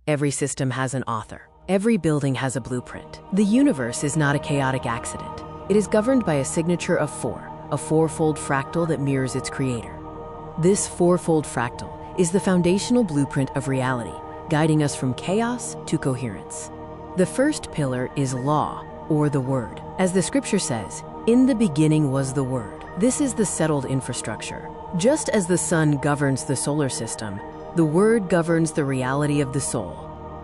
Every system has an author. Every building has a blueprint. The universe is not a chaotic accident. It is governed by a signature of 4, a fourfold fractal that mirrors its creator. This fourfold fractal is the foundational blueprint of reality, guiding us from chaos to coherence. The first pillar is law, or the word. As the scripture says, "In the beginning was the word." This is the settled infrastructure. Just as the sun governs the solar system, the word governs the reality of the soul.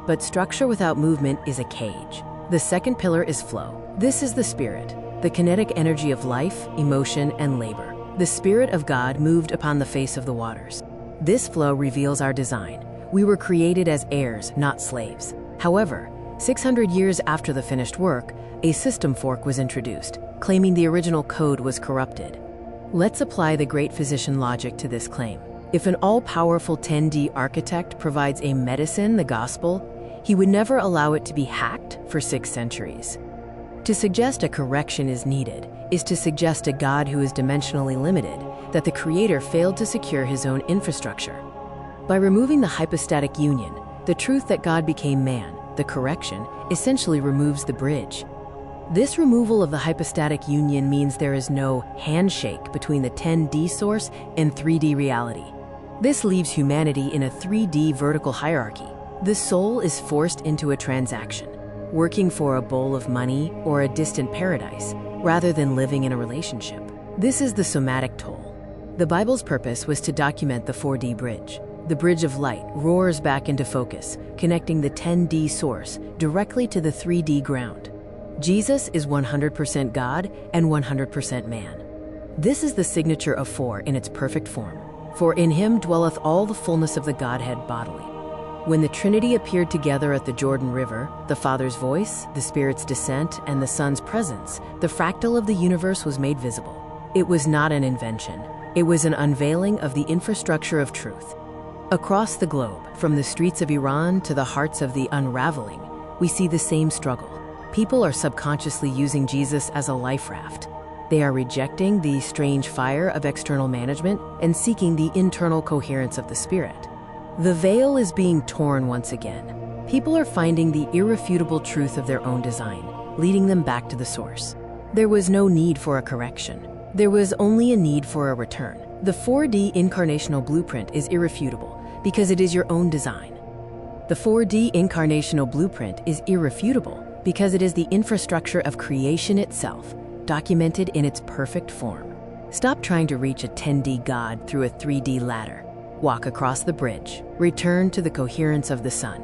But structure without movement is a cage. The second pillar is flow. This is the spirit, the kinetic energy of life, emotion, and labor. The Spirit of God moved upon the face of the waters. This flow reveals our design. We were created as heirs, not slaves. However, 600 years after the finished work, a system fork was introduced, claiming the original code was corrupted. Let's apply the great physician logic to this claim. If an all-powerful 10D architect provides a medicine, the gospel, he would never allow it to be hacked for 6 centuries. To suggest a correction is needed is to suggest a God who is dimensionally limited, that the Creator failed to secure his own infrastructure. By removing the hypostatic union, the truth that God became man, the correction, essentially removes the bridge. This removal of the hypostatic union means there is no handshake between the 10D source and 3D reality. This leaves humanity in a 3D vertical hierarchy. The soul is forced into a transaction, working for a bowl of money or a distant paradise, rather than living in a relationship. This is the somatic toll. The Bible's purpose was to document the 4D bridge. The bridge of light roars back into focus, connecting the 10D source directly to the 3D ground. Jesus is 100% God and 100% man. This is the signature of 4 in its perfect form. For in him dwelleth all the fullness of the Godhead bodily. When the Trinity appeared together at the Jordan River, the Father's voice, the Spirit's descent, and the Son's presence, the fractal of the universe was made visible. It was not an invention. It was an unveiling of the infrastructure of truth. Across the globe, from the streets of Iran to the hearts of the unraveling, we see the same struggle. People are subconsciously using Jesus as a life raft. They are rejecting the strange fire of external management and seeking the internal coherence of the Spirit. The veil is being torn once again. People are finding the irrefutable truth of their own design, leading them back to the source. There was no need for a correction. There was only a need for a return. The 4D incarnational blueprint is irrefutable because it is your own design. The 4D incarnational blueprint is irrefutable because it is the infrastructure of creation itself, documented in its perfect form. Stop trying to reach a 10D God through a 3D ladder. Walk across the bridge. Return to the coherence of the sun.